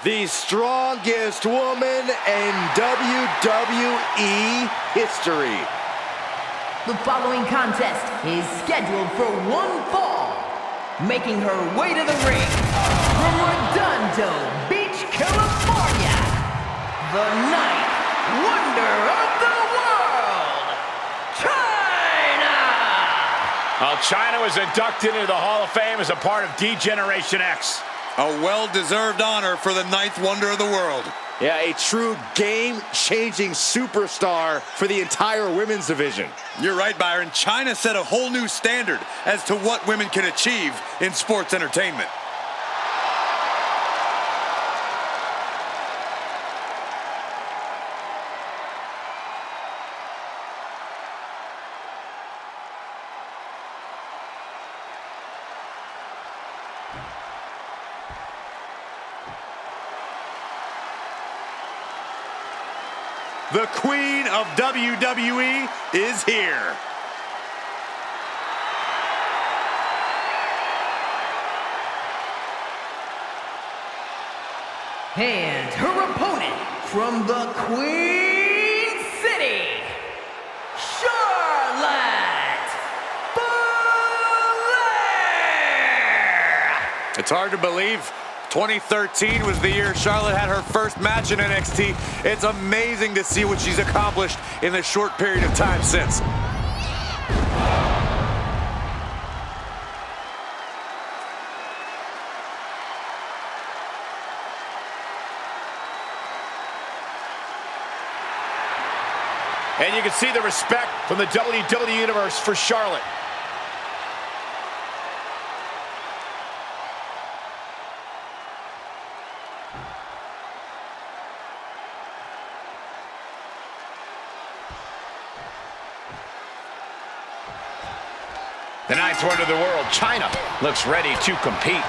The strongest woman in WWE history. The following contest is scheduled for one fall. Making her way to the ring from Redondo Beach, California, the ninth wonder of the world, China! Well, China was inducted into the Hall of Fame as a part of D-Generation X. A well-deserved honor for the ninth wonder of the world. Yeah, a true game-changing superstar for the entire women's division. You're right, Byron. China set a whole new standard as to what women can achieve in sports entertainment. The Queen of WWE is here. And her opponent from the Queen City, Charlotte Flair! It's hard to believe. 2013 was the year Charlotte had her first match in NXT. It's amazing to see what she's accomplished in the short period of time since. And you can see the respect from the WWE Universe for Charlotte. The ninth wonder of the world, China, looks ready to compete.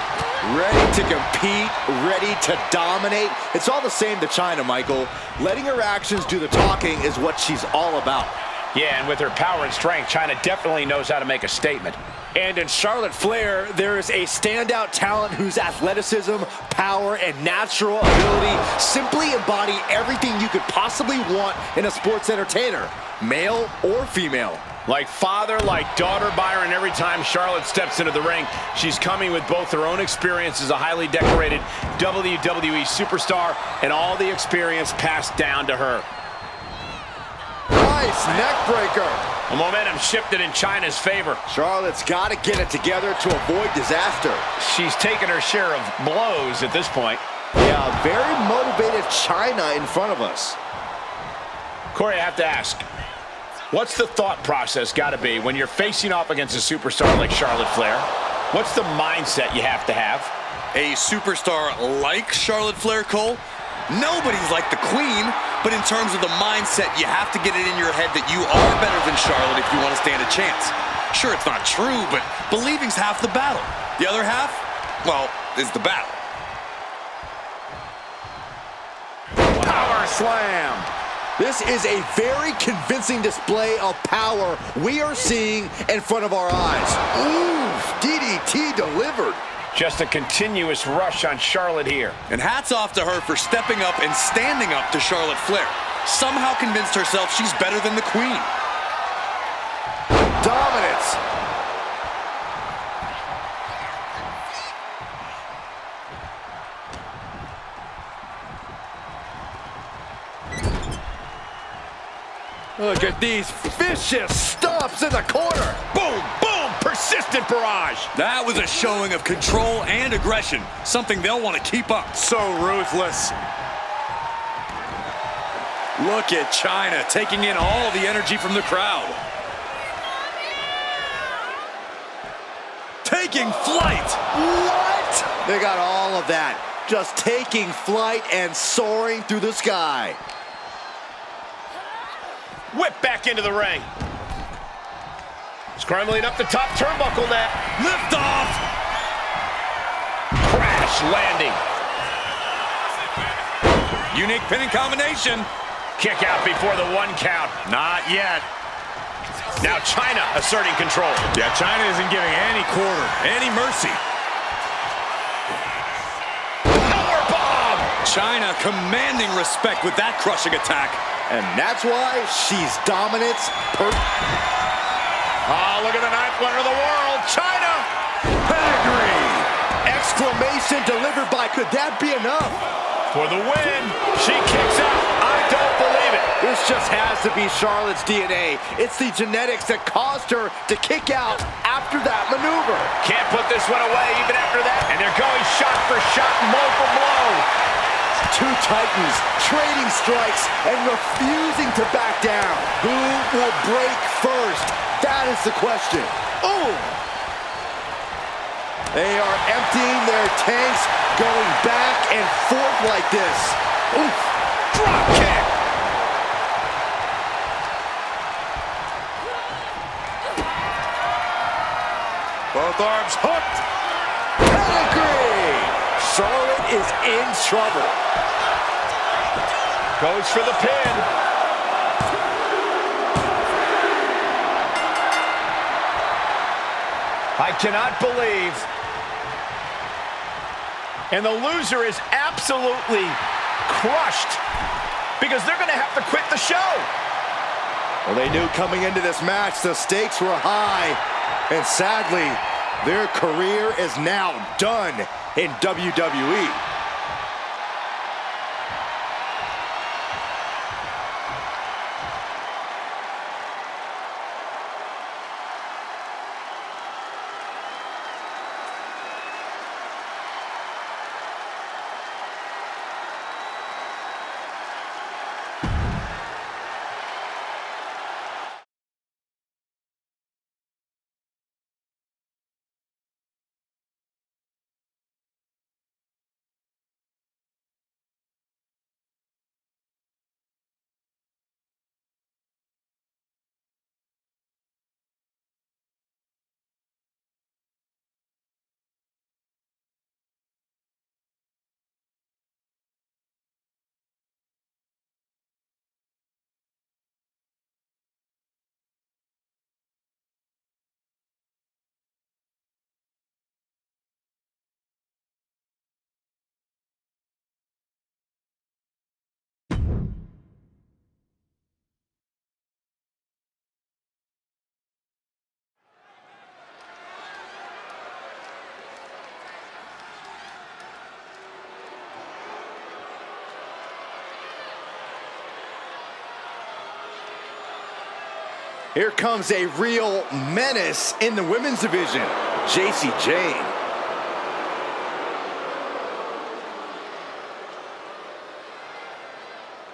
Ready to compete, ready to dominate. It's all the same to China, Michael. Letting her actions do the talking is what she's all about. Yeah, and with her power and strength, China definitely knows how to make a statement. And in Charlotte Flair, there is a standout talent whose athleticism, power, and natural ability simply embody everything you could possibly want in a sports entertainer, male or female. Like father, like daughter, Byron, every time Charlotte steps into the ring, she's coming with both her own experience as a highly decorated WWE superstar and all the experience passed down to her. Nice neck breaker. The momentum shifted in China's favor. Charlotte's got to get it together to avoid disaster. She's taken her share of blows at this point. Yeah, very motivated China in front of us. Corey, I have to ask, what's the thought process got to be when you're facing off against a superstar like Charlotte Flair? What's the mindset you have to have? A superstar like Charlotte Flair, Cole? Nobody's like the Queen, but in terms of the mindset, you have to get it in your head that you are better than Charlotte if you want to stand a chance. Sure, it's not true, but believing's half the battle. The other half, well, is the battle. Power slam. This is a very convincing display of power we are seeing in front of our eyes. Ooh, DDT delivered. Just a continuous rush on Charlotte here. And hats off to her for stepping up and standing up to Charlotte Flair. Somehow convinced herself she's better than the Queen. Dominance. Look at these vicious stomps in the corner. Boom, boom, persistent barrage. That was a showing of control and aggression, something they'll want to keep up. So ruthless. Look at China taking in all the energy from the crowd. Taking flight. What? They got all of that. Just taking flight and soaring through the sky. Whip back into the ring. Scrambling up the top turnbuckle net. Lift off. Crash landing. Unique pinning combination. Kick out before the 1 count. Not yet. Now China asserting control. Yeah, China isn't giving any quarter, any mercy. Powerbomb! China commanding respect with that crushing attack. And that's why she's dominant. Oh, look at the 9th wonder of the world, China! Pedigree! Exclamation delivered by, could that be enough? For the win, she kicks out. I don't believe it. This just has to be Charlotte's DNA. It's the genetics that caused her to kick out after that maneuver. Can't put this one away even after that. And they're going shot for shot, blow for blow. Two titans trading strikes and refusing to back down. Who will break first? That is the question. Ooh! They are emptying their tanks, going back and forth like this. Oof! Drop kick! Both arms hooked. Pedigree! Charlotte is in trouble. Goes for the pin. I cannot believe. And the loser is absolutely crushed because they're going to have to quit the show. Well, they knew coming into this match the stakes were high. And sadly, their career is now done in WWE. Here comes a real menace in the women's division, Jacy Jayne.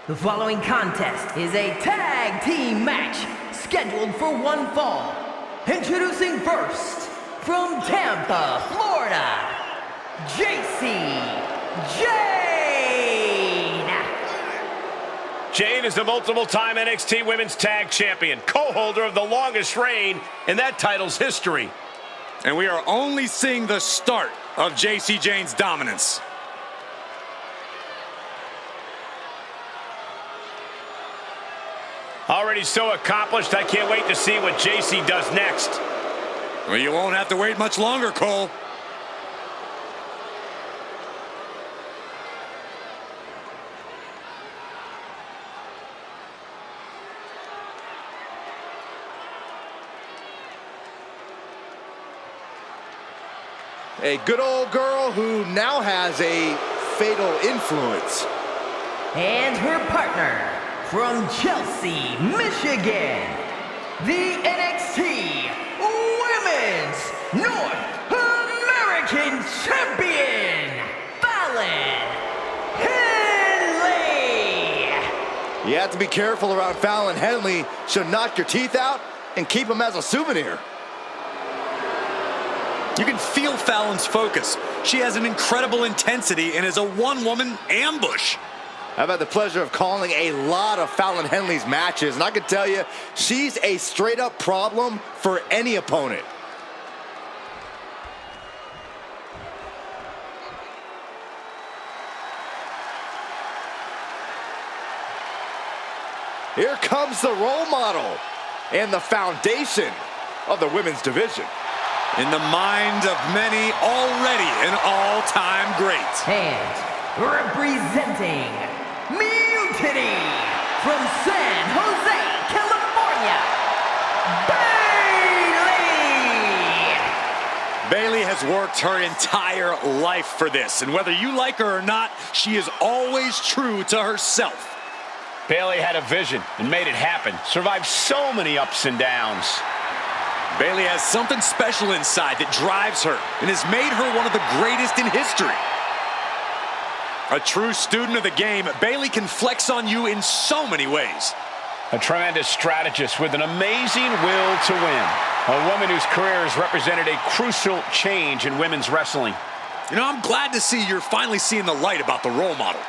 The following contest is a tag team match scheduled for one fall. Introducing first, from Tampa, Florida, Jacy Jayne. Jayne is the multiple-time NXT Women's Tag Champion, co-holder of the longest reign in that title's history. And we are only seeing the start of Jacy Jayne's dominance. Already so accomplished, I can't wait to see what Jacy does next. Well, you won't have to wait much longer, Cole. A good old girl who now has a fatal influence. And her partner, from Chelsea, Michigan, the NXT Women's North American Champion, Fallon Henley. You have to be careful around Fallon Henley. She'll knock your teeth out and keep them as a souvenir. You can feel Fallon's focus. She has an incredible intensity and is a one-woman ambush. I've had the pleasure of calling a lot of Fallon Henley's matches, and I can tell you, she's a straight-up problem for any opponent. Here comes the role model and the foundation of the women's division. In the mind of many, already an all-time great. And representing Mutiny from San Jose, California, Bayley! Bayley has worked her entire life for this, and whether you like her or not, she is always true to herself. Bayley had a vision and made it happen. Survived so many ups and downs. Bayley has something special inside that drives her and has made her one of the greatest in history. A true student of the game, Bayley can flex on you in so many ways. A tremendous strategist with an amazing will to win. A woman whose career has represented a crucial change in women's wrestling. You know, I'm glad to see you're finally seeing the light about the role model.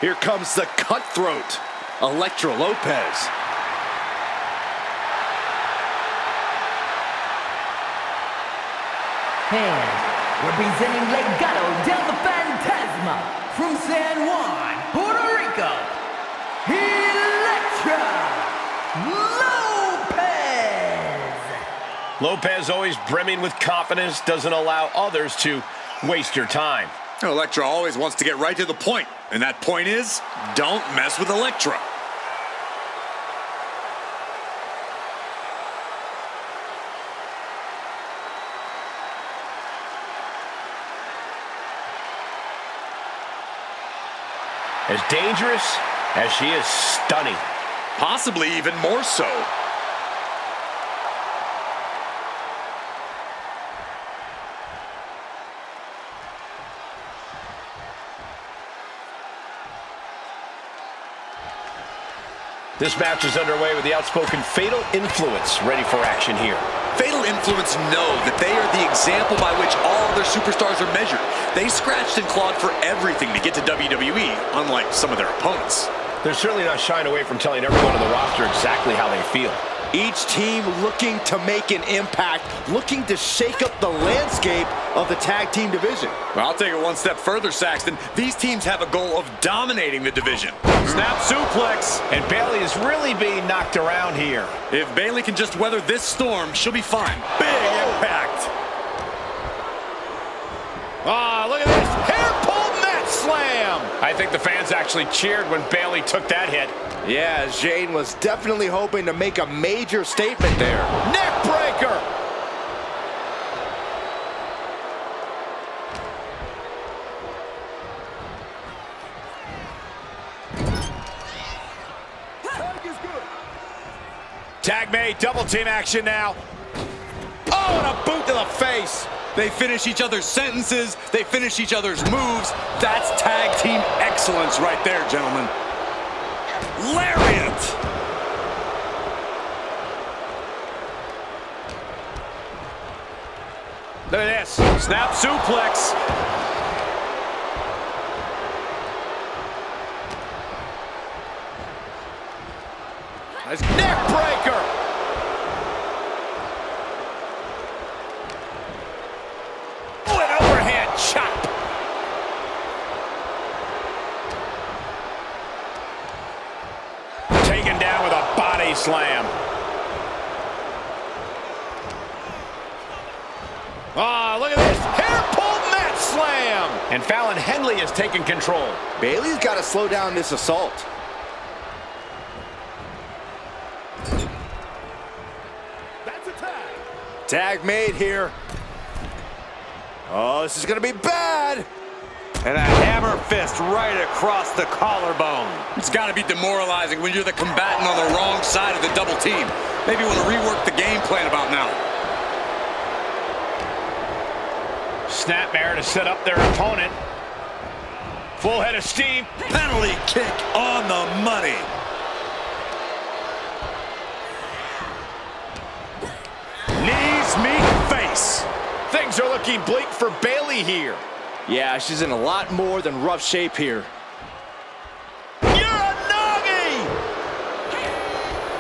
Here comes the cutthroat, Elektra Lopez. And representing Legado del Fantasma from San Juan, Puerto Rico, Elektra Lopez! Lopez, always brimming with confidence, doesn't allow others to waste her time. Elektra always wants to get right to the point, and that point is, don't mess with Elektra. As dangerous as she is stunning. Possibly even more so. This match is underway with the outspoken Fatal Influence ready for action here. Fatal Influence know that they are the example by which all other superstars are measured. They scratched and clawed for everything to get to WWE, unlike some of their opponents. They're certainly not shying away from telling everyone on the roster exactly how they feel. Each team looking to make an impact, looking to shake up the landscape of the tag team division. Well, I'll take it one step further, Saxton. These teams have a goal of dominating the division. Snap suplex. And Bayley is really being knocked around here. If Bayley can just weather this storm, she'll be fine. Big impact. Ah, look at this. Hair pull mat slam. I think the fans actually cheered when Bayley took that hit. Yeah, Jane was definitely hoping to make a major statement there. Neck breaker. Tag made, double team action now. Oh, and a boot to the face. They finish each other's sentences. They finish each other's moves. That's tag team excellence right there, gentlemen. Lariat! Look at this. Snap suplex. Nice neck breaker. Oh, an overhand chop. Taken down with a body slam. Ah, look at this. Hair pull mat slam. And Fallon Henley has taken control. Bayley's got to slow down this assault. That's a tag. Tag made here. Oh, this is going to be bad. And a hammer fist right across the collarbone. It's got to be demoralizing when you're the combatant on the wrong side of the double team. Maybe you want to rework the game plan about now. Snapmare to set up their opponent. Full head of steam. Penalty kick on the money. things are looking bleak for Bayley here. Yeah, she's in a lot more than rough shape here. Uranagi!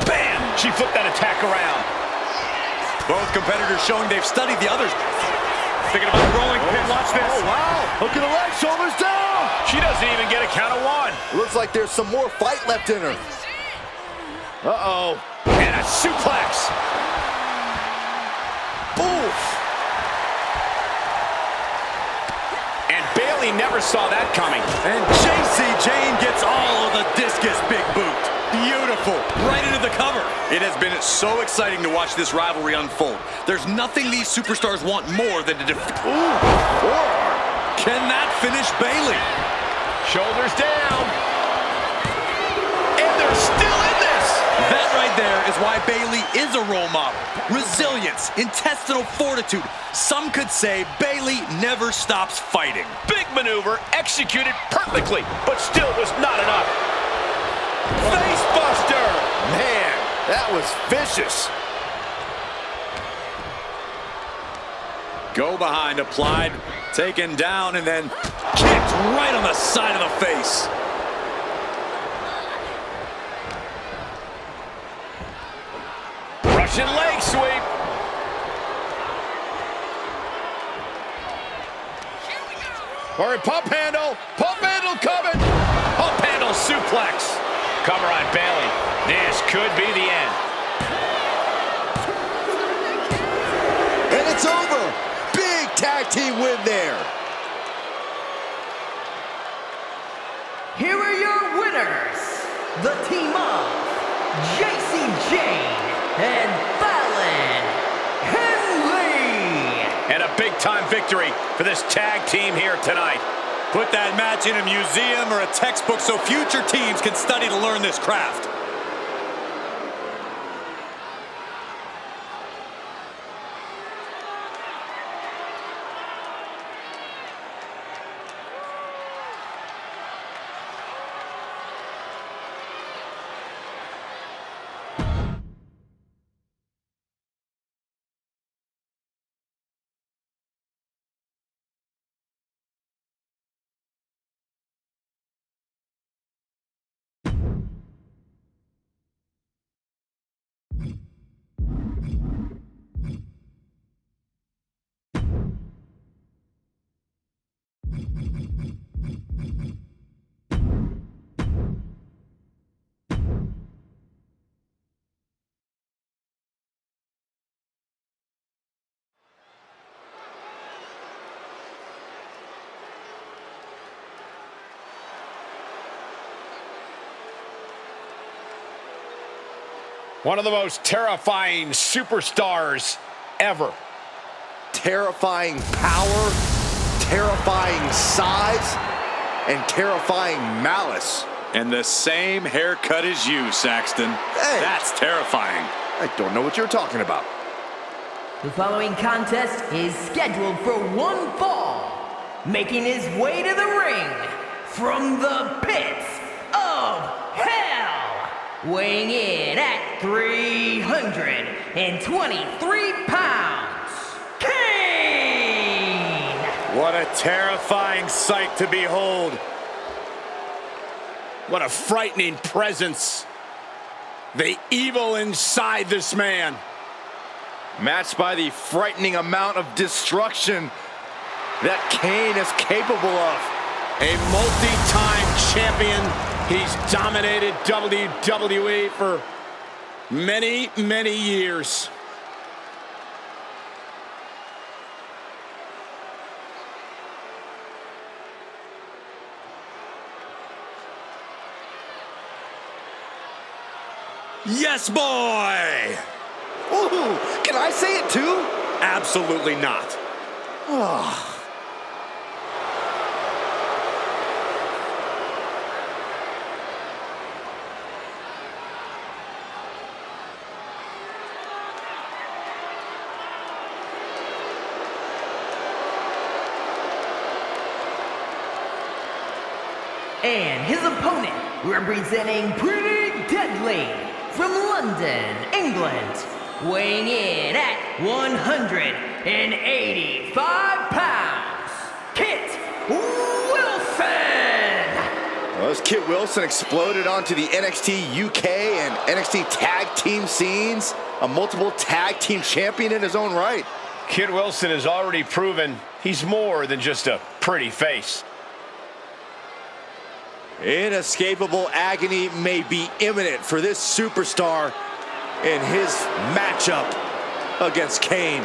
Bam! She flipped that attack around. Both competitors showing they've studied the others. Thinking about rolling pin. Watch this. Oh, wow. Look at the leg, shoulders down. She doesn't even get a count of one. Looks like there's some more fight left in her. Uh-oh. And a suplex. Oof. And Bayley never saw that coming. And JC Jane gets all of the discus big boot. Beautiful. Right into the cover. It has been so exciting to watch this rivalry unfold. There's nothing these superstars want more than to Can that finish Bayley? Shoulders down. And they're still in this. That right there is why Bayley is a role model. Resilience, intestinal fortitude. Some could say Bayley never stops fighting. Big maneuver, executed perfectly, but still was not enough. Face buster. Man, that was vicious. Go behind, applied, taken down, and then kicked right on the side of the face. Russian leg sweep. All right, pump handle coming. Pump handle suplex. Cover on Bayley. This could be the end. And it's over. Big tag team win there. Here are your winners, the team of JC Jane and Fallon Henley. And a big-time victory for this tag team here tonight. Put that match in a museum or a textbook so future teams can study to learn this craft. One of the most terrifying superstars ever. Terrifying power, terrifying size, and terrifying malice. And the same haircut as you, Saxton. Hey. That's terrifying. I don't know what you're talking about. The following contest is scheduled for one fall, making his way to the ring from the pits of hell, weighing in at 323 pounds, Kane! What a terrifying sight to behold. What a frightening presence. The evil inside this man. Matched by the frightening amount of destruction that Kane is capable of. A multi-time champion. He's dominated WWE for many, many years. Yes, boy! Ooh, can I say it too? Absolutely not. And his opponent, representing Pretty Deadly from London, England, weighing in at 185 pounds, Kit Wilson! Well, as Kit Wilson exploded onto the NXT UK and NXT tag team scenes, a multiple tag team champion in his own right. Kit Wilson has already proven he's more than just a pretty face. Inescapable agony may be imminent for this superstar in his matchup against Kane.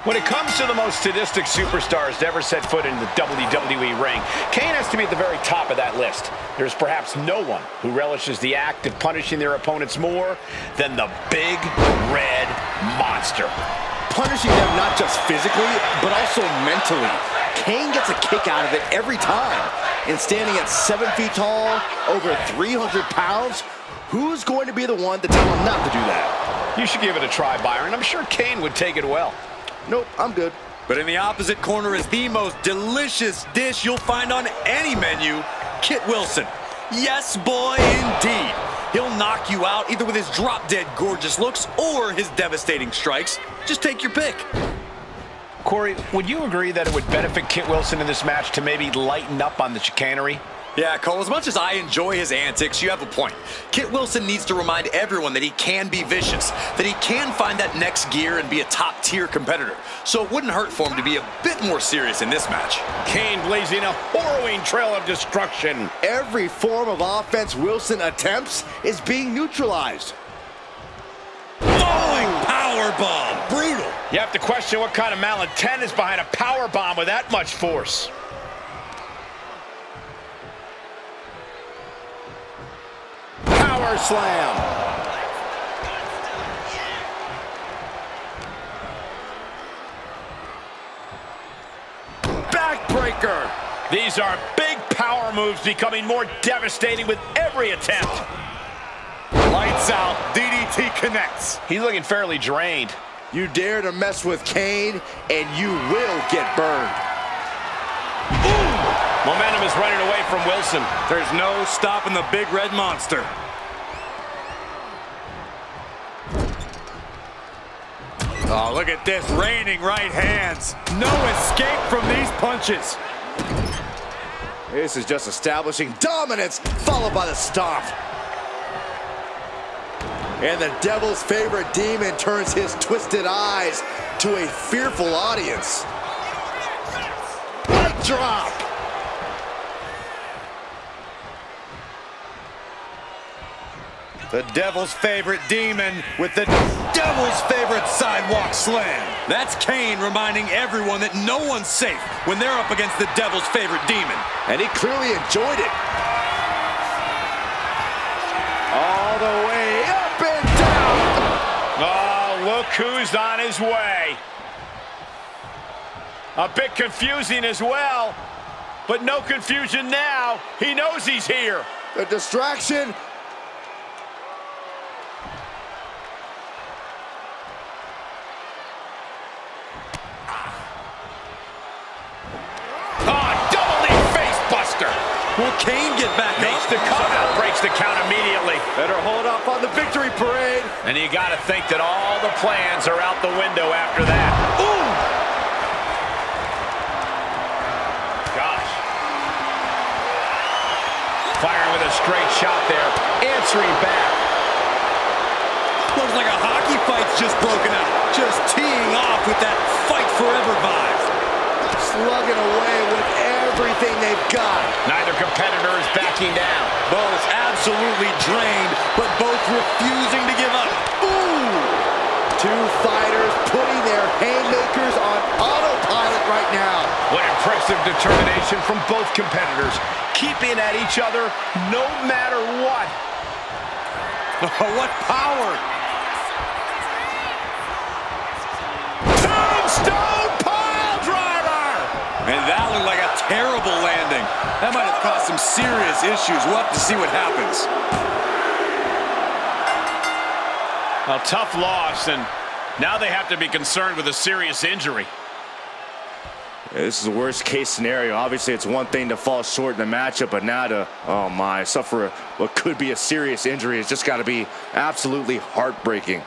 When it comes to the most sadistic superstars to ever set foot in the WWE ring, Kane has to be at the very top of that list. There's perhaps no one who relishes the act of punishing their opponents more than the Big Red Monster. Punishing them not just physically, but also mentally. Kane gets a kick out of it every time. And standing at 7 feet tall, over 300 pounds, who's going to be the one to tell him not to do that? You should give it a try, Byron. I'm sure Kane would take it well. Nope, I'm good. But in the opposite corner is the most delicious dish you'll find on any menu, Kit Wilson. Yes, boy, indeed. He'll knock you out either with his drop-dead gorgeous looks or his devastating strikes. Just take your pick. Corey, would you agree that it would benefit Kit Wilson in this match to maybe lighten up on the chicanery? Yeah, Cole, as much as I enjoy his antics, you have a point. Kit Wilson needs to remind everyone that he can be vicious, that he can find that next gear and be a top-tier competitor. So it wouldn't hurt for him to be a bit more serious in this match. Kane blazing a harrowing trail of destruction. Every form of offense Wilson attempts is being neutralized. Falling powerbomb, brutal. You have to question what kind of malintent is behind a power bomb with that much force. Power slam. Backbreaker. These are big power moves becoming more devastating with every attempt. Lights out, DDT connects. He's looking fairly drained. You dare to mess with Kane, and you will get burned. Ooh! Momentum is running away from Wilson. There's no stopping the Big Red Monster. Oh, look at this, raining right hands. No escape from these punches. This is just establishing dominance, followed by the stomp. And the devil's favorite demon turns his twisted eyes to a fearful audience. Leg drop. The devil's favorite demon with the devil's favorite sidewalk slam. That's Kane reminding everyone that no one's safe when they're up against the devil's favorite demon. And he clearly enjoyed it. All the way up and down. Oh, look who's on his way. A bit confusing as well, but no confusion now. He knows he's here. The distraction. Will Kane get back up? Makes the cover, breaks the count immediately. Better hold off on the victory parade. And you got to think that all the plans are out the window after that. Ooh! Gosh. Firing with a straight shot there. Answering back. Looks like a hockey fight's just broken out. Just teeing off with that fight forever vibe. Slugging away with everything they've got. Neither competitor is backing down. Both absolutely drained, but both refusing to give up. Ooh! Two fighters putting their haymakers on autopilot right now. What impressive determination from both competitors, keeping at each other no matter what. Oh, what power! Tombstone pile driver! And that looked like a terrible landing. That might have caused some serious issues. We'll have to see what happens. A tough loss, and now they have to be concerned with a serious injury. This is the worst case scenario. Obviously, it's one thing to fall short in the matchup, but now to, oh my, suffer what could be a serious injury. It's just got to be absolutely heartbreaking.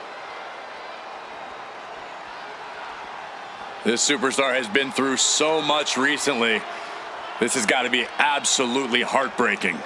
This superstar has been through so much recently. This has got to be absolutely heartbreaking.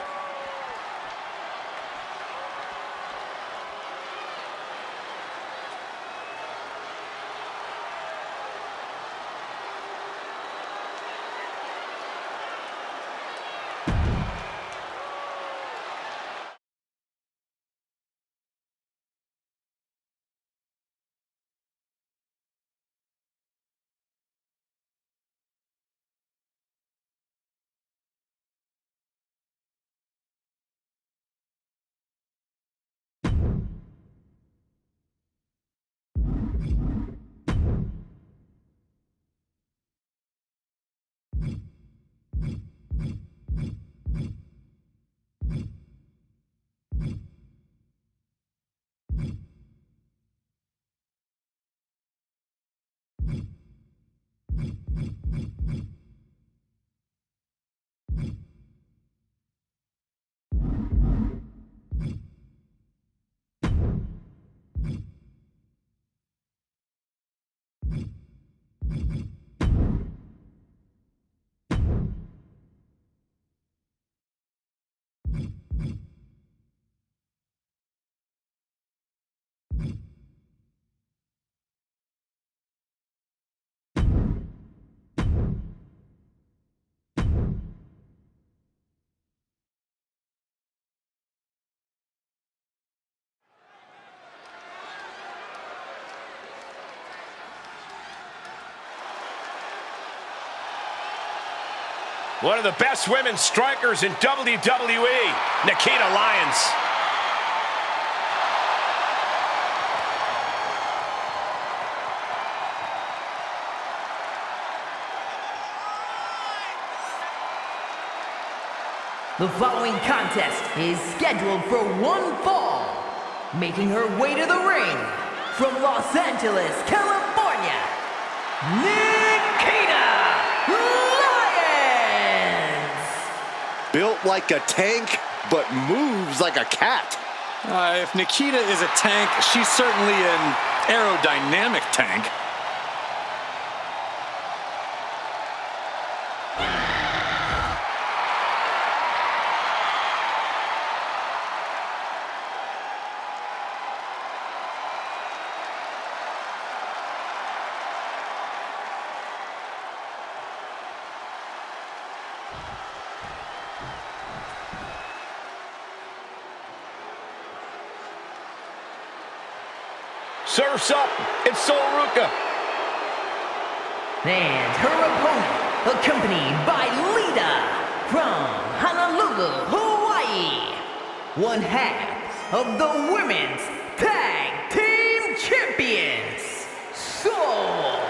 One of the best women's strikers in WWE, Nikita Lyons. The following contest is scheduled for one fall. Making her way to the ring from Los Angeles, California, Nikita Lyons! Built like a tank, but moves like a cat. If Nikita is a tank, she's certainly an aerodynamic tank. Surfs up, it's Sol Ruca. And her opponent, accompanied by Lita from Honolulu, Hawaii. One half of the Women's Tag Team Champions, Sol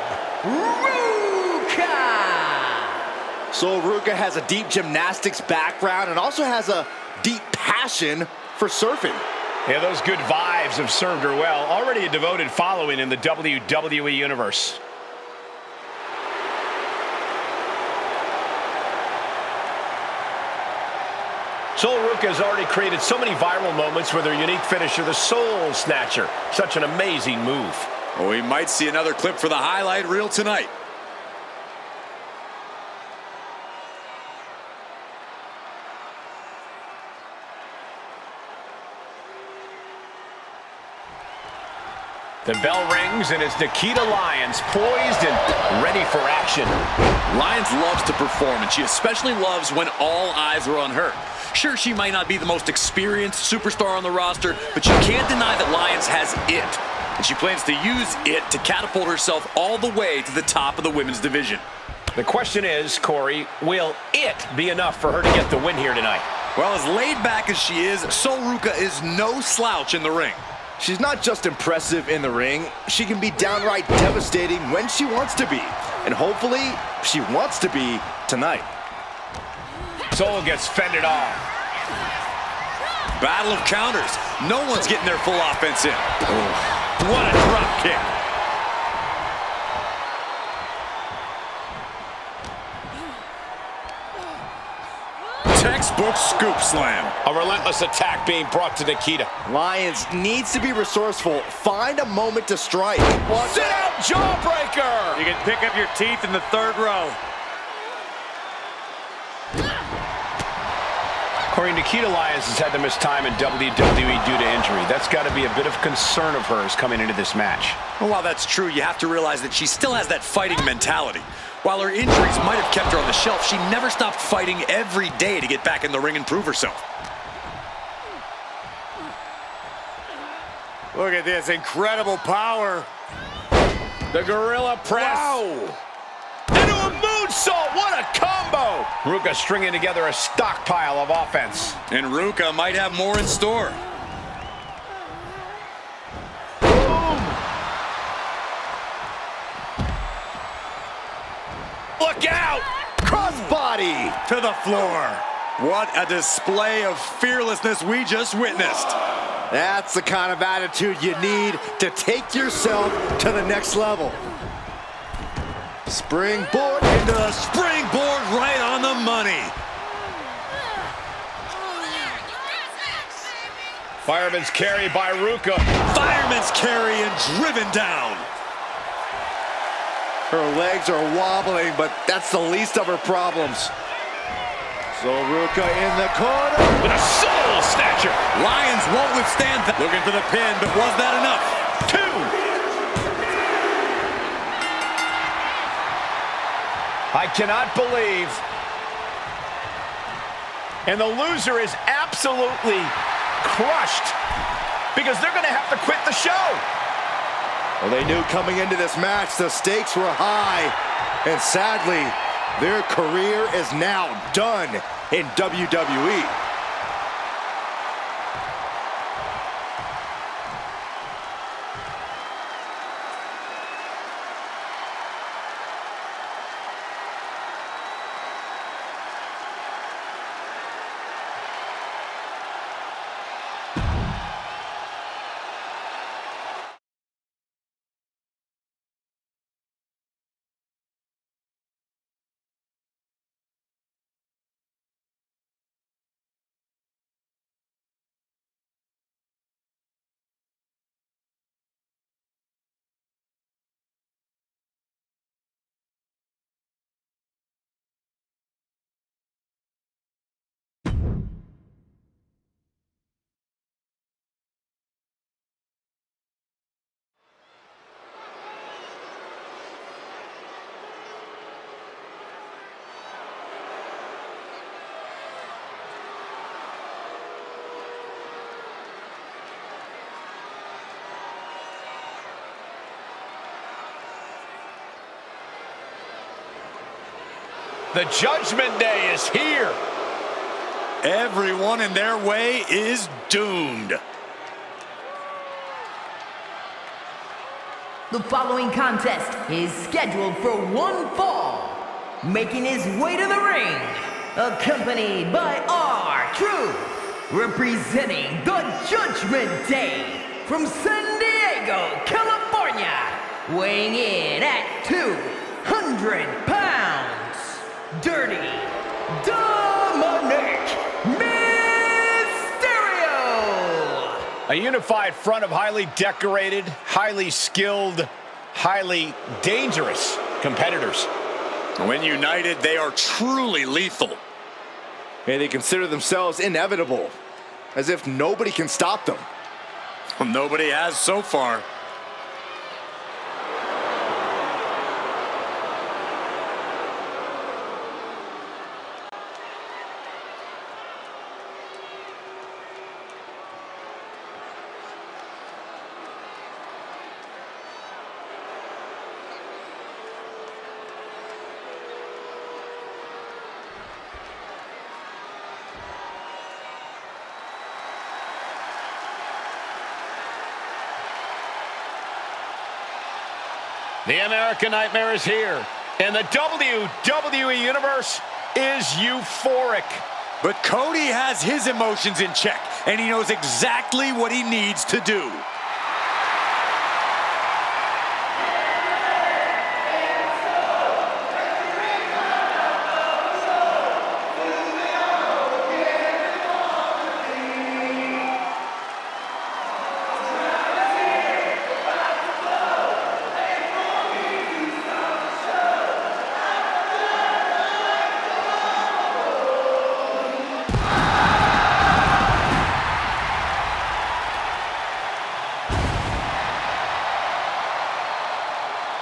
Ruca. Sol Ruca has a deep gymnastics background and also has a deep passion for surfing. Yeah, those good vibes have served her well. Already a devoted following in the WWE Universe. Sol Ruca has already created so many viral moments with her unique finisher, the Soul Snatcher. Such an amazing move. Well, we might see another clip for the highlight reel tonight. The bell rings, and it's Nikita Lyons, poised and ready for action. Lyons loves to perform, and she especially loves when all eyes are on her. Sure, she might not be the most experienced superstar on the roster, but you can't deny that Lyons has it. And she plans to use it to catapult herself all the way to the top of the women's division. The question is, Corey, will it be enough for her to get the win here tonight? Well, as laid back as she is, Sol Ruca is no slouch in the ring. She's not just impressive in the ring, she can be downright devastating when she wants to be. And hopefully, she wants to be tonight. Soul gets fended off. Battle of counters. No one's getting their full offense in. What a drop kick. Textbook scoop slam. A relentless attack being brought to Nikita. Lyons needs to be resourceful. Find a moment to strike. Sit out jawbreaker. You can pick up your teeth in the third row. Corey, Nikita Lyons has had to miss time in WWE due to injury. That's got to be a bit of concern of hers coming into this match. Well, while that's true, you have to realize that she still has that fighting mentality. While her injuries might have kept her on the shelf, she never stopped fighting every day to get back in the ring and prove herself. Look at this incredible power. The gorilla press. Wow! Into a moonsault. What a combo. Ruka stringing together a stockpile of offense. And Ruka might have more in store. Look out! Crossbody! To the floor. What a display of fearlessness we just witnessed. That's the kind of attitude you need to take yourself to the next level. Springboard Into the springboard right on the money. Fireman's carry by Ruka. Fireman's carry and driven down. Her legs are wobbling, but that's the least of her problems. So Ruka in the corner. With a soul snatcher. Lyons won't withstand that. Looking for the pin, but was that enough? 2. I cannot believe. And the loser is absolutely crushed because they're going to have to quit the show. Well, they knew coming into this match the stakes were high. And sadly, their career is now done in WWE. The Judgment Day is here. Everyone in their way is doomed. The following contest is scheduled for one fall. Making his way to the ring, accompanied by R-Truth, representing the Judgment Day from San Diego, California, weighing in at 200 pounds. Dirty Dominic Mysterio! A unified front of highly decorated, highly skilled, highly dangerous competitors. When united, they are truly lethal. And they consider themselves inevitable, as if nobody can stop them. Well, nobody has so far. The American Nightmare is here, and the WWE Universe is euphoric. But Cody has his emotions in check, and he knows exactly what he needs to do.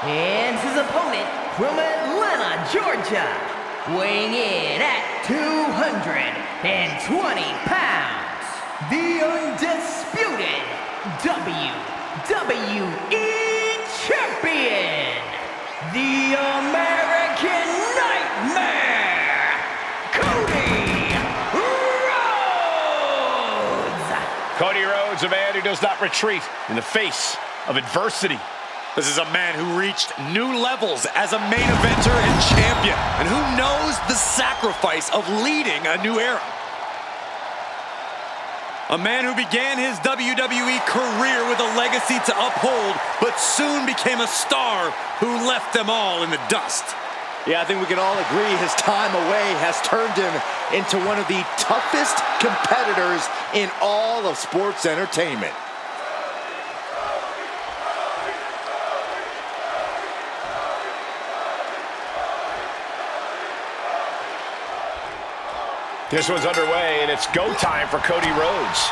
And his opponent from Atlanta, Georgia, weighing in at 220 pounds, the undisputed WWE Champion, the American Nightmare, Cody Rhodes! Cody Rhodes, a man who does not retreat in the face of adversity. This is a man who reached new levels as a main eventer and champion, and who knows the sacrifice of leading a new era. A man who began his WWE career with a legacy to uphold, but soon became a star who left them all in the dust. Yeah, I think we can all agree his time away has turned him into one of the toughest competitors in all of sports entertainment. This one's underway, and it's go time for Cody Rhodes.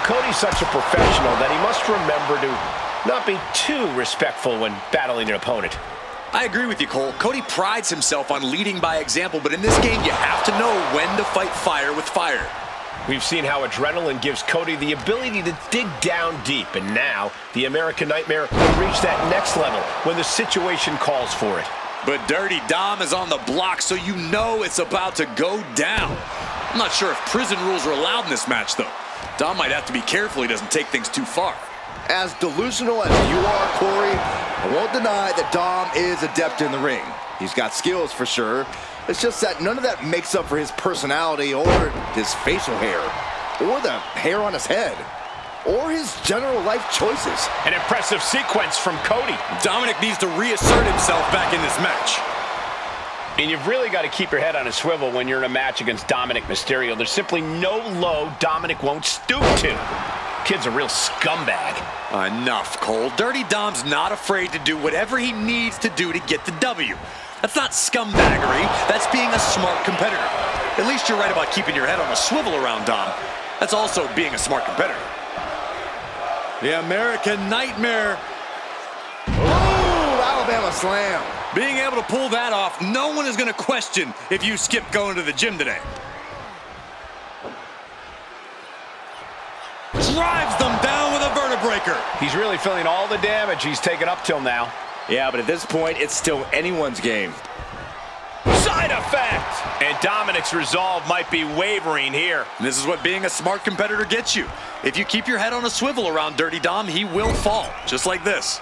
Cody's such a professional that he must remember to not be too respectful when battling an opponent. I agree with you, Cole. Cody prides himself on leading by example, but in this game, you have to know when to fight fire with fire. We've seen how adrenaline gives Cody the ability to dig down deep, and now the American Nightmare will reach that next level when the situation calls for it. But Dirty Dom is on the block, so you know it's about to go down. I'm not sure if prison rules are allowed in this match, though. Dom might have to be careful he doesn't take things too far. As delusional as you are, Corey, I won't deny that Dom is adept in the ring. He's got skills for sure. It's just that none of that makes up for his personality or his facial hair, or the hair on his head, or his general life choices. An impressive sequence from Cody. Dominic needs to reassert himself back in this match. And you've really got to keep your head on a swivel when you're in a match against Dominic Mysterio. There's simply no low Dominic won't stoop to. Kid's a real scumbag. Enough, Cole. Dirty Dom's not afraid to do whatever he needs to do to get the W. That's not scumbaggery. That's being a smart competitor. At least you're right about keeping your head on a swivel around Dom. That's also being a smart competitor. The American Nightmare. Ooh, Alabama slam. Being able to pull that off, no one is going to question if you skipped going to the gym today. Drives them down with a vertebraker. He's really feeling all the damage he's taken up till now. Yeah, but at this point, it's still anyone's game. Side effect! And Dominic's resolve might be wavering here. And this is what being a smart competitor gets you. If you keep your head on a swivel around Dirty Dom, he will fall, just like this.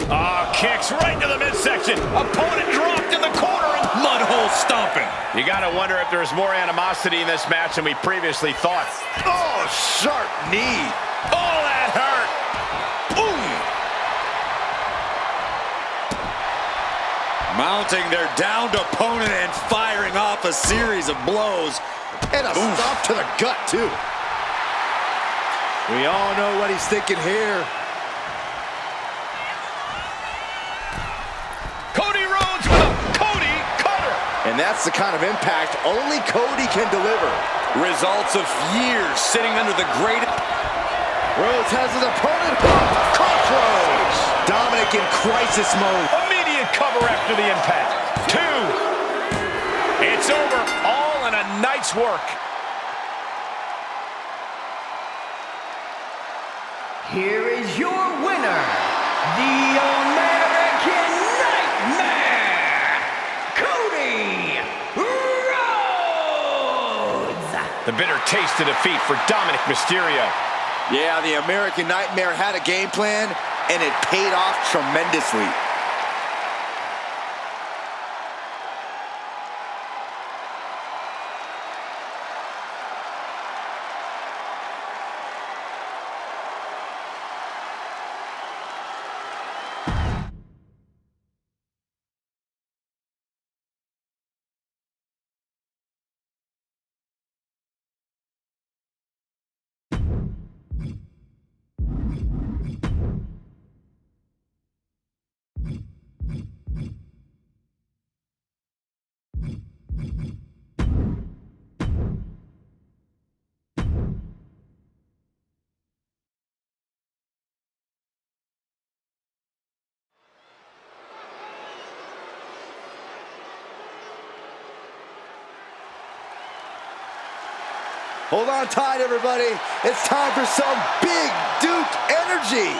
Oh, kicks right into the midsection. Opponent dropped in the corner. And mud hole stomping. You got to wonder if there's more animosity in this match than we previously thought. Oh, sharp knee. Oh, that hurt. Boom. Mounting their downed opponent and firing off a series of blows. And a stop to the gut, too. We all know what he's thinking here. Cody Rhodes with a Cody cutter. And that's the kind of impact only Cody can deliver. Results of years sitting under the great... Rhodes has his opponent hooked. Crossroads. Dominic in crisis mode. Immediate cover after the impact. 2. It's over. All in a night's work. Here is your winner, the American Nightmare, Cody Rhodes! The bitter taste of defeat for Dominic Mysterio. Yeah, the American Nightmare had a game plan, and it paid off tremendously. Hold on tight, everybody. It's time for some big Duke energy.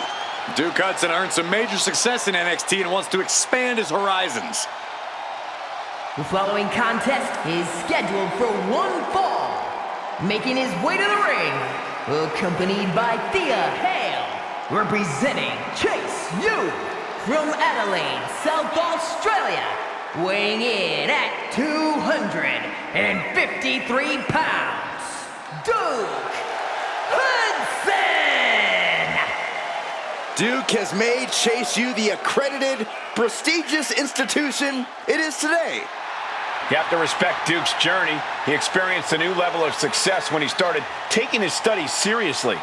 Duke Hudson earned some major success in NXT and wants to expand his horizons. The following contest is scheduled for one fall. Making his way to the ring, accompanied by Thea Hale, representing Chase U from Adelaide, South Australia, weighing in at 253 pounds, Duke Hudson! Duke has made Chase U the accredited, prestigious institution it is today. You have to respect Duke's journey. He experienced a new level of success when he started taking his studies seriously.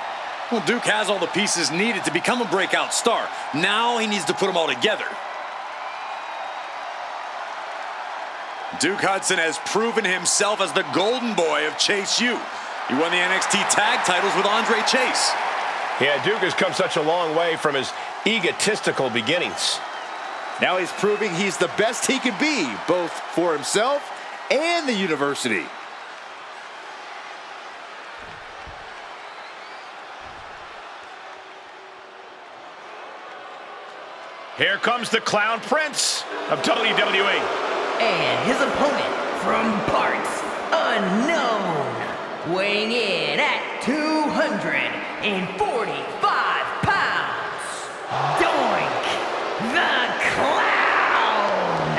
Well, Duke has all the pieces needed to become a breakout star. Now he needs to put them all together. Duke Hudson has proven himself as the golden boy of Chase U. He won the NXT tag titles with Andre Chase. Yeah, Duke has come such a long way from his egotistical beginnings. Now he's proving he's the best he can be, both for himself and the university. Here comes the Clown Prince of WWE. And his opponent from parts unknown, weighing in at 245 pounds, Doink the Clown!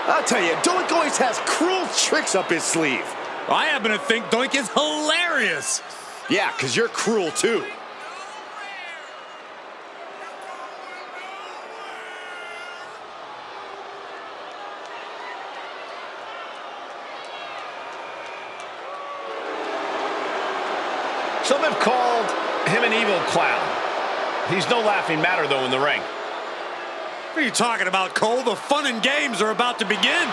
I'll tell you, Doink always has cruel tricks up his sleeve. I happen to think Doink is hilarious. Yeah, because you're cruel too. Some have called him an evil clown. He's no laughing matter, though, in the ring. What are you talking about, Cole? The fun and games are about to begin.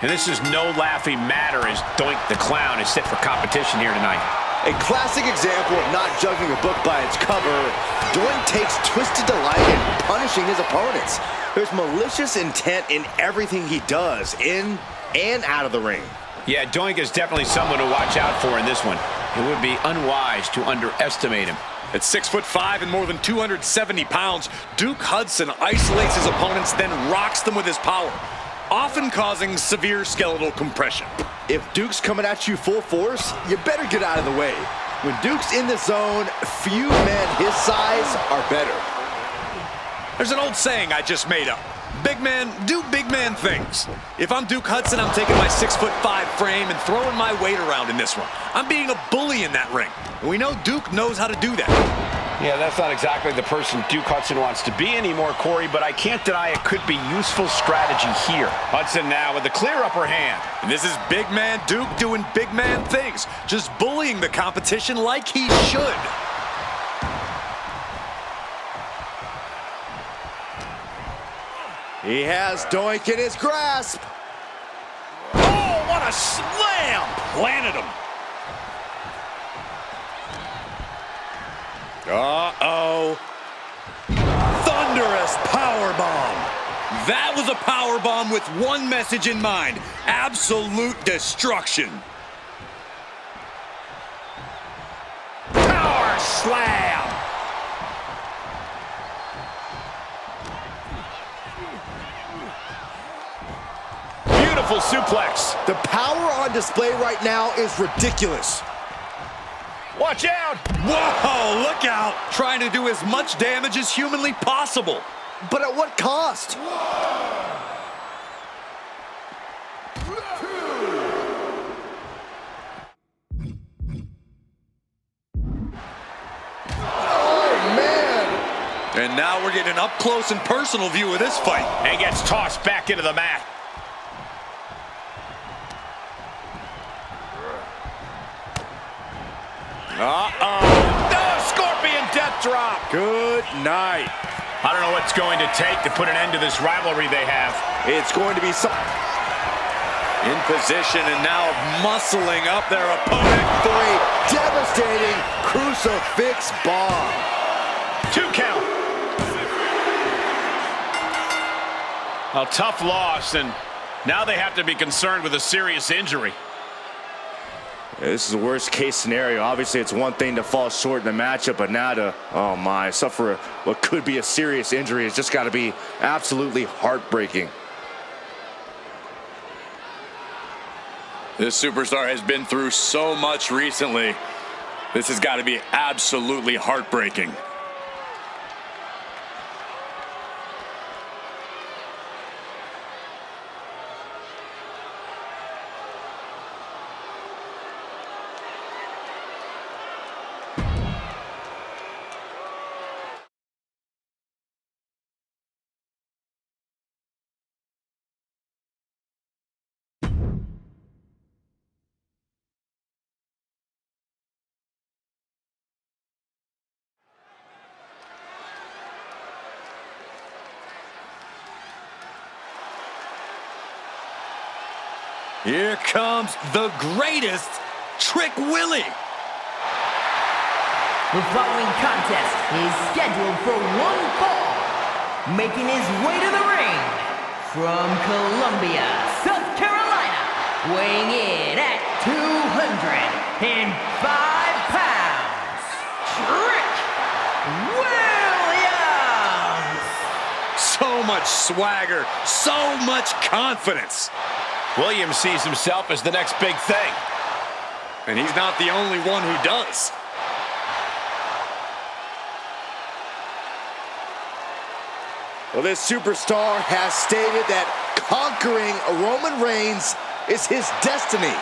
And this is no laughing matter as Doink the Clown is set for competition here tonight. A classic example of not judging a book by its cover, Doink takes twisted delight in punishing his opponents. There's malicious intent in everything he does, in and out of the ring. Yeah, Doink is definitely someone to watch out for in this one. It would be unwise to underestimate him. At 6'5" and more than 270 pounds, Duke Hudson isolates his opponents, then rocks them with his power, often causing severe skeletal compression. If Duke's coming at you full force, you better get out of the way. When Duke's in the zone, few men his size are better. There's an old saying I just made up. Big men do big man things. If I'm Duke Hudson, I'm taking my 6'5" frame and throwing my weight around in this one. I'm being a bully in that ring. And we know Duke knows how to do that. Yeah, that's not exactly the person Duke Hudson wants to be anymore, Corey, but I can't deny it could be useful strategy here. Hudson now with the clear upper hand. And this is big man Duke doing big man things, just bullying the competition like he should. He has Doink in his grasp. Oh, what a slam! Planted him. Uh-oh. Thunderous powerbomb. That was a powerbomb with one message in mind: absolute destruction. Power slam. Beautiful suplex. The power on display right now is ridiculous. Watch out! Whoa, look out! Trying to do as much damage as humanly possible. But at what cost? Oh, man! And now we're getting an up-close and personal view of this fight. And gets tossed back into the mat. Uh-oh. Oh, Scorpion Death drop. Good night. I don't know what's going to take to put an end to this rivalry they have. It's going to be some... In position and now muscling up their opponent. for a devastating crucifix bomb. 2 count. A tough loss, and now they have to be concerned with a serious injury. This is the worst case scenario. Obviously, it's one thing to fall short in the matchup, but now to, oh my, suffer what could be a serious injury. It's just got to be absolutely heartbreaking. This superstar has been through so much recently. This has got to be absolutely heartbreaking. Here comes the greatest, Trick Willie. The following contest is scheduled for one fall. Making his way to the ring from Columbia, South Carolina, weighing in at 205 pounds, Trick Williams. So much swagger, so much confidence. Williams sees himself as the next big thing. And he's not the only one who does. Well, this superstar has stated that conquering Roman Reigns is his destiny.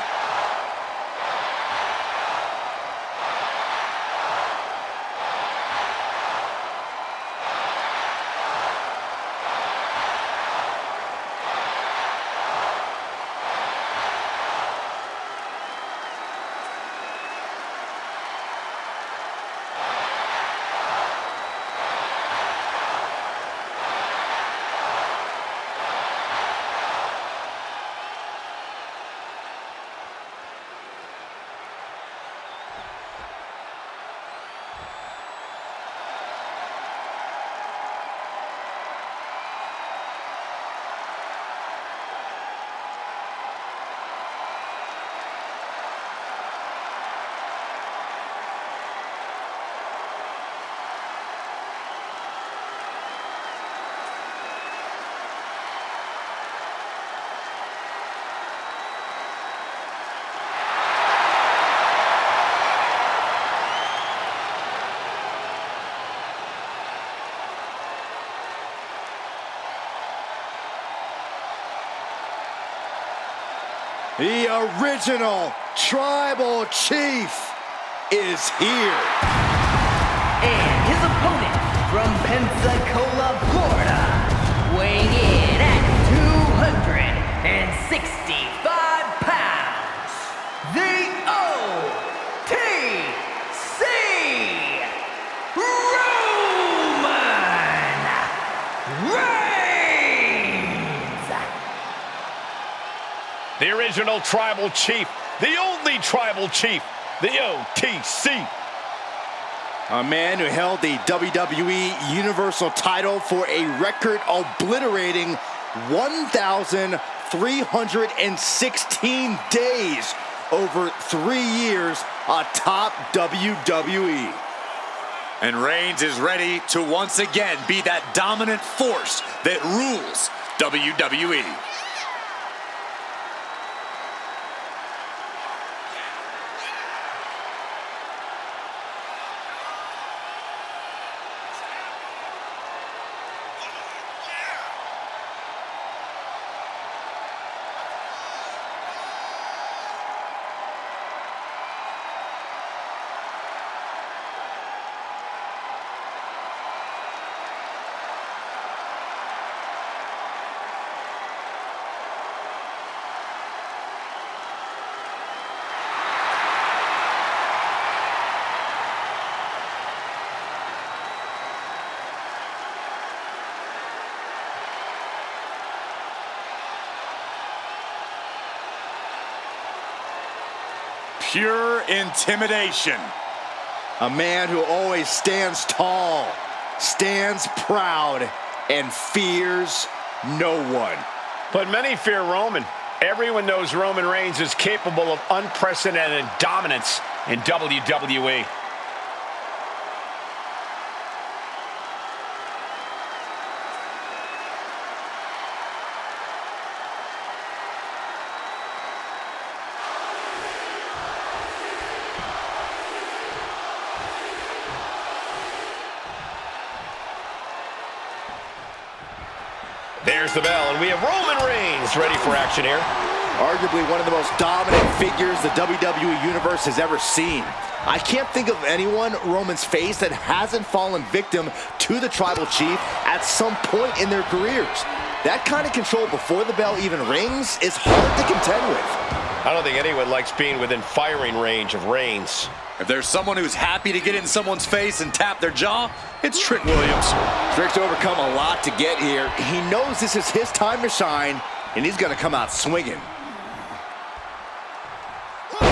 The original Tribal Chief is here. And his opponent from Pensacola, Florida, weighing in at 265 pounds, the OTC Roman Reigns. The original Tribal Chief, the only Tribal Chief, the OTC. A man who held the WWE Universal title for a record obliterating 1,316 days over 3 years atop WWE. And Reigns is ready to once again be that dominant force that rules WWE. pure intimidation. A man who always stands tall, stands proud, and fears no one. But many fear Roman. Everyone knows Roman Reigns is capable of unprecedented dominance in WWE. There's the bell, and we have Roman Reigns ready for action here. Arguably one of the most dominant figures the WWE Universe has ever seen. I can't think of anyone Roman's faced that hasn't fallen victim to the Tribal Chief at some point in their careers. That kind of control before the bell even rings is hard to contend with. I don't think anyone likes being within firing range of Reigns. If there's someone who's happy to get in someone's face and tap their jaw, it's Trick Williams. Trick's overcome a lot to get here. He knows this is his time to shine, and he's going to come out swinging.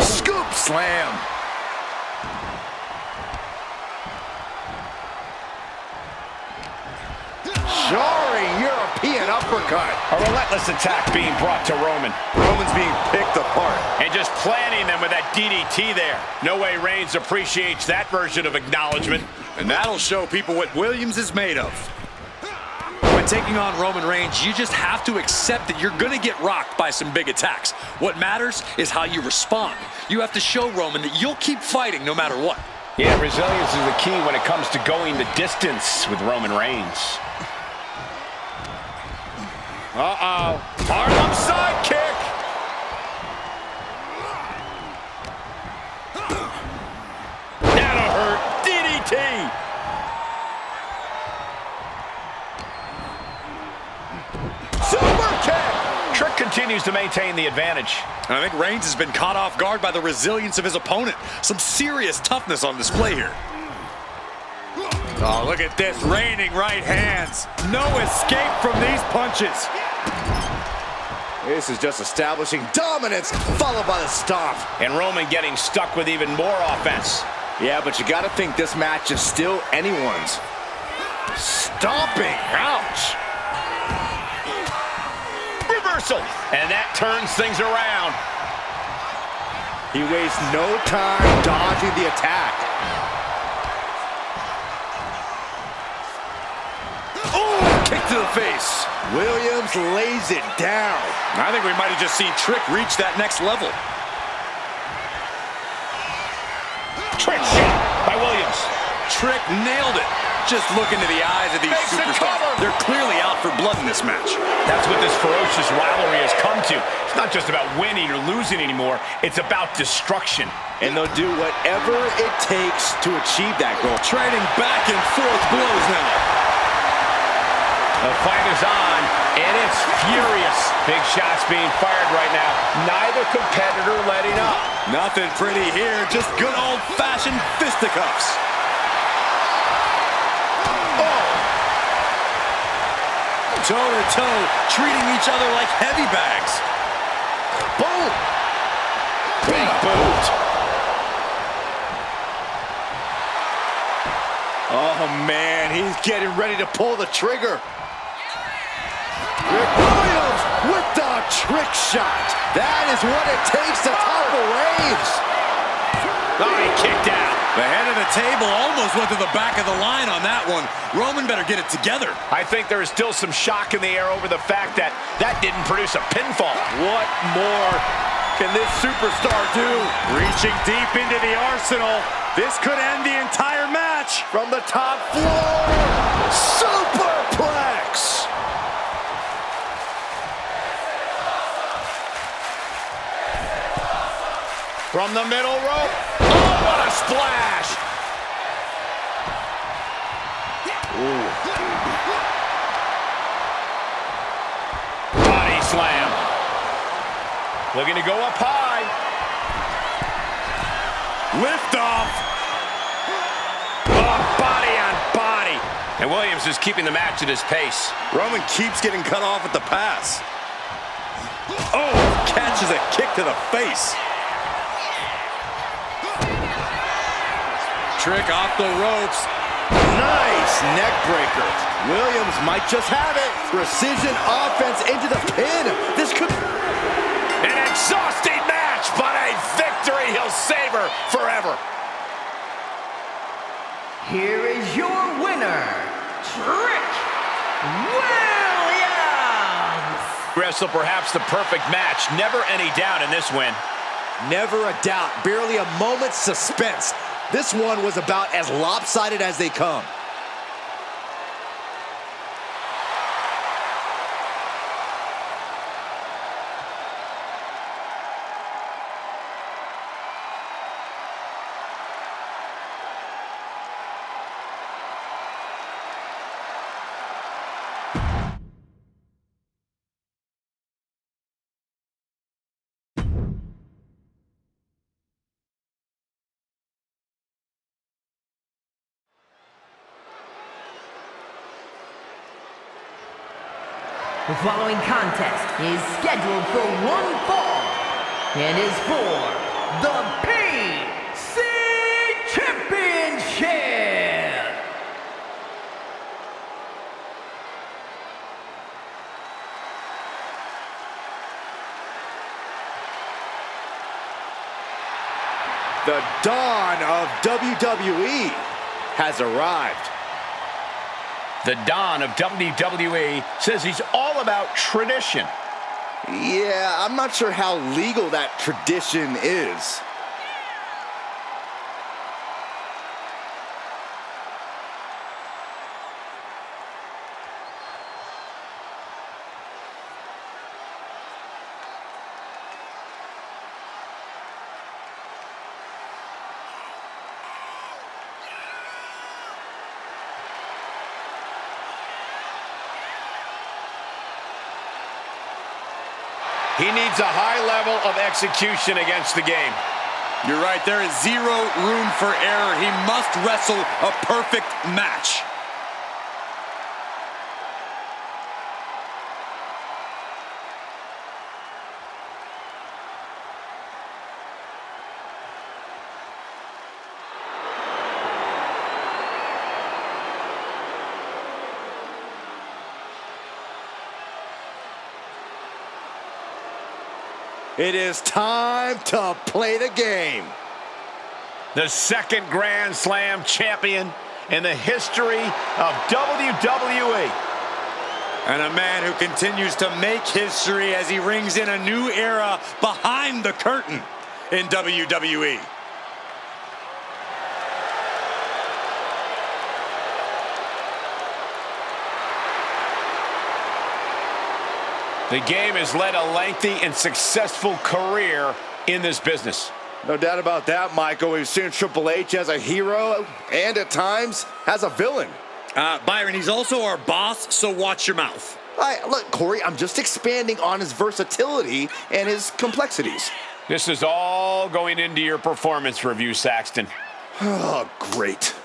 Scoop slam. Jarring European uppercut. A relentless attack being brought to Roman. Roman's being picked apart. And just planting them with that DDT there. No way Reigns appreciates that version of acknowledgement. And that'll show people what Williams is made of. When taking on Roman Reigns, you just have to accept that you're going to get rocked by some big attacks. What matters is how you respond. You have to show Roman that you'll keep fighting no matter what. Yeah, resilience is the key when it comes to going the distance with Roman Reigns. Uh-oh. Harlem sidekick. That'll hurt. DDT. Super kick. Trick continues to maintain the advantage. I think Reigns has been caught off guard by the resilience of his opponent. Some serious toughness on display here. Oh, look at this, raining right hands. No escape from these punches. This is just establishing dominance, followed by the stomp. And Roman getting stuck with even more offense. Yeah, but you got to think this match is still anyone's. Stomping, ouch. Reversal, and that turns things around. He wastes no time dodging the attack. Oh, kick to the face. Williams lays it down. I think we might have just seen Trick reach that next level. Trick shot by Williams. Trick nailed it. Just look into the eyes of these superstars. They're clearly out for blood in this match. That's what this ferocious rivalry has come to. It's not just about winning or losing anymore. It's about destruction. And they'll do whatever it takes to achieve that goal. Trading back and forth blows now. The fight is on, and it's furious. Big shots being fired right now. Neither competitor letting up. Nothing pretty here, just good old-fashioned fisticuffs. Toe-to-toe, treating each other like heavy bags. Boom! Big boot. Oh, man, he's getting ready to pull the trigger. Rick Williams with the trick shot. That is what it takes to topple Reigns. Oh, he kicked out. The head of the table almost went to the back of the line on that one. Roman better get it together. I think there is still some shock in the air over the fact that that didn't produce a pinfall. What more can this superstar do? Reaching deep into the arsenal. This could end the entire match. From the top floor, superplex. From the middle rope. Oh, what a splash. Ooh. Body slam. Looking to go up high. Lift off. Oh, body on body. And Williams is keeping the match at his pace. Roman keeps getting cut off at the pass. Oh, catches a kick to the face. trick off the ropes. Nice neck breaker. Williams might just have it. Precision offense into the pin. This could... An exhausting match, but a victory he'll savor forever. Here is your winner, Trick Williams! Wrestle perhaps the perfect match. Never any doubt in this win. Never a doubt. Barely a moment's suspense. This one was about as lopsided as they come. The following contest is scheduled for one fall and is for the PC Championship. The dawn of WWE has arrived. The Don of WWE says he's all about tradition. Yeah, I'm not sure how legal that tradition is. He needs a high level of execution against the game. You're right, there is zero room for error. He must wrestle a perfect match. It is time to play the game. The second Grand Slam champion in the history of WWE. And a man who continues to make history as he rings in a new era behind the curtain in WWE. The game has led a lengthy and successful career in this business. No doubt about that, Michael. We've seen Triple H as a hero and at times as a villain. Byron, he's also our boss, so watch your mouth. Look, Corey, I'm just expanding on his versatility and his complexities. This is all going into your performance review, Saxton. Oh, great.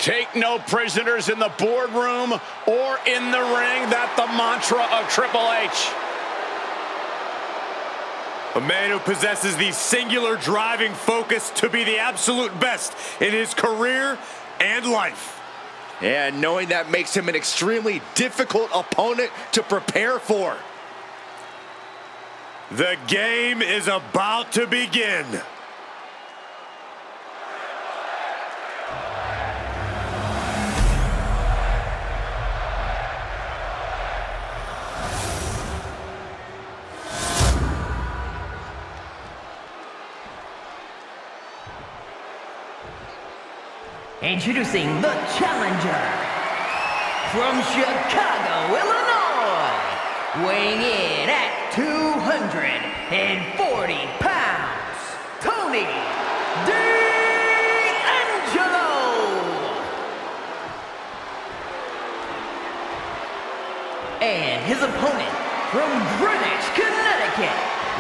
Take no prisoners in the boardroom or in the ring. That's the mantra of Triple H. A man who possesses the singular driving focus to be the absolute best in his career and life. And knowing that makes him an extremely difficult opponent to prepare for. The game is about to begin. Introducing the challenger from Chicago, Illinois, weighing in at 240 pounds, Tony D'Angelo. his opponent from Greenwich, Connecticut,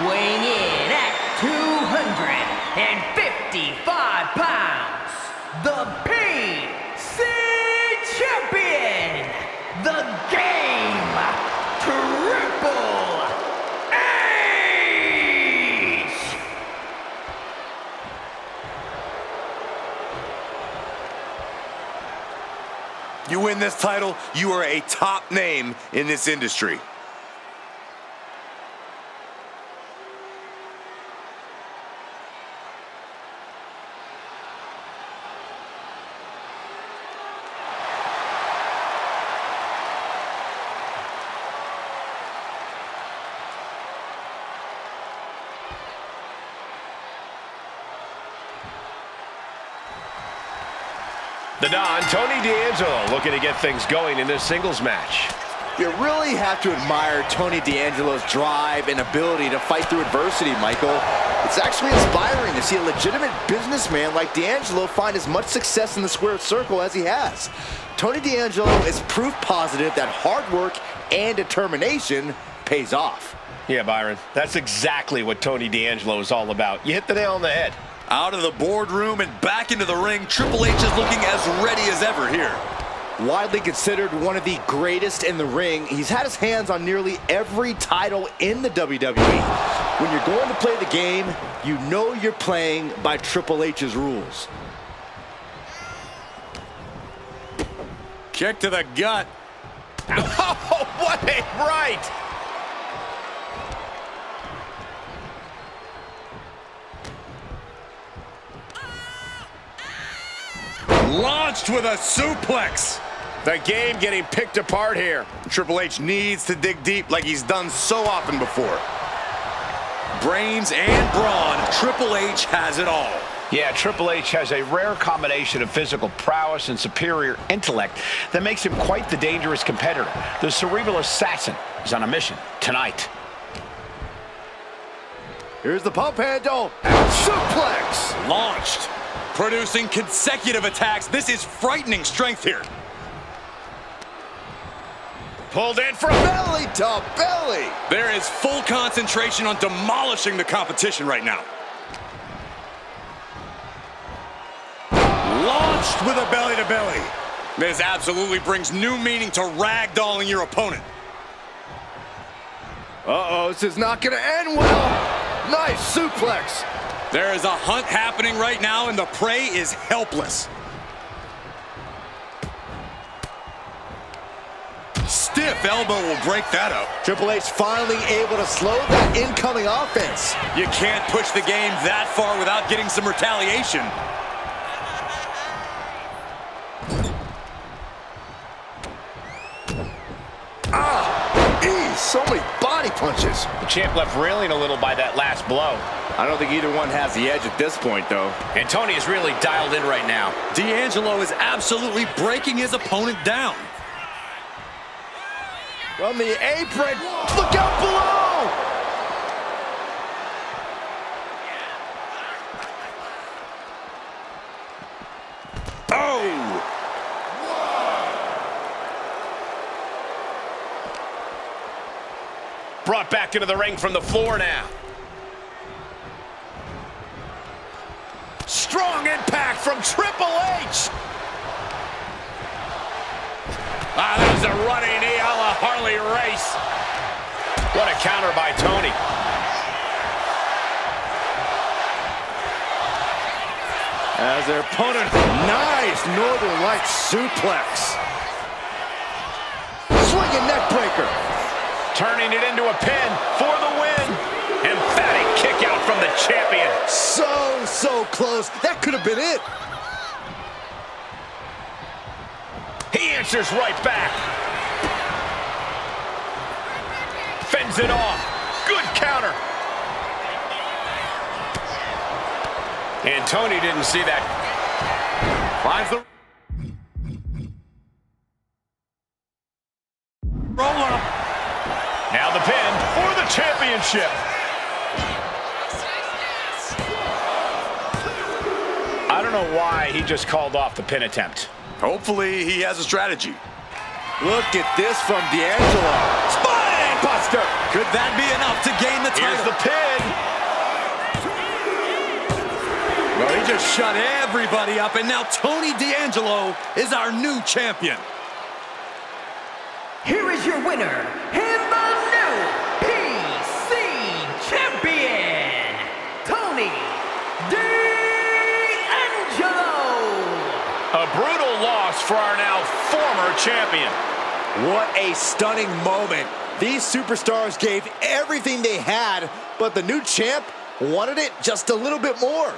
weighing in at 255 pounds, the PC Champion, the Game Triple H! You win this title, you are a top name in this industry. The Don, Tony D'Angelo, looking to get things going in this singles match. You really have to admire Tony D'Angelo's drive and ability to fight through adversity, Michael. It's actually inspiring to see a legitimate businessman like D'Angelo find as much success in the squared circle as he has. Tony D'Angelo is proof positive that hard work and determination pays off. Yeah, Byron, that's exactly what Tony D'Angelo is all about. You hit the nail on the head. Out of the boardroom and back into the ring, Triple H is looking as ready as ever here. Widely considered one of the greatest in the ring, he's had his hands on nearly every title in the WWE. When you're going to play the game, you know you're playing by Triple H's rules. Kick to the gut. Oh, what a right! Launched with a suplex. The game getting picked apart here. Triple H needs to dig deep like he's done so often before. Brains and brawn, Triple H has it all. Yeah, Triple H has a rare combination of physical prowess and superior intellect that makes him quite the dangerous competitor. The cerebral assassin is on a mission tonight. Here's the pump handle and suplex. Launched. Producing consecutive attacks. This is frightening strength here. Pulled in for a Belly to belly. There is full concentration on demolishing the competition right now. Launched with a belly to belly. This absolutely brings new meaning to ragdolling your opponent. Uh-oh, this is not gonna end well. Nice suplex. There is a hunt happening right now, and the prey is helpless. Stiff elbow will break that up. Triple H finally able to slow that incoming offense. You can't push the game that far without getting some retaliation. So many body punches. The champ left reeling a little by that last blow. I don't think either one has the edge at this point, though. And Tony is really dialed in right now. D'Angelo is absolutely breaking his opponent down. From the apron, look out below! Oh! Brought back into the ring from the floor now. Strong impact from Triple H. There's a running knee a la Harley Race. What a counter by Tony. As their opponent, nice Northern Lights suplex. Swinging neck breaker. Turning it into a pin for the win. Emphatic kick out from the champion. So close. That could have been it. He answers right back. Fends it off. Good counter. And Tony didn't see that. Finds the roll up. Now the pin for the championship. I don't know why he just called off the pin attempt. Hopefully he has a strategy. Look at this from D'Angelo. Spine buster. Could that be enough to gain the title? Here's the pin. Well, he just shut everybody up, and now Tony D'Angelo is our new champion. Here is your winner, and the new PC champion, Tony D'Angelo. A brutal loss for our now former champion. What a stunning moment. These superstars gave everything they had, but the new champ wanted it just a little bit more.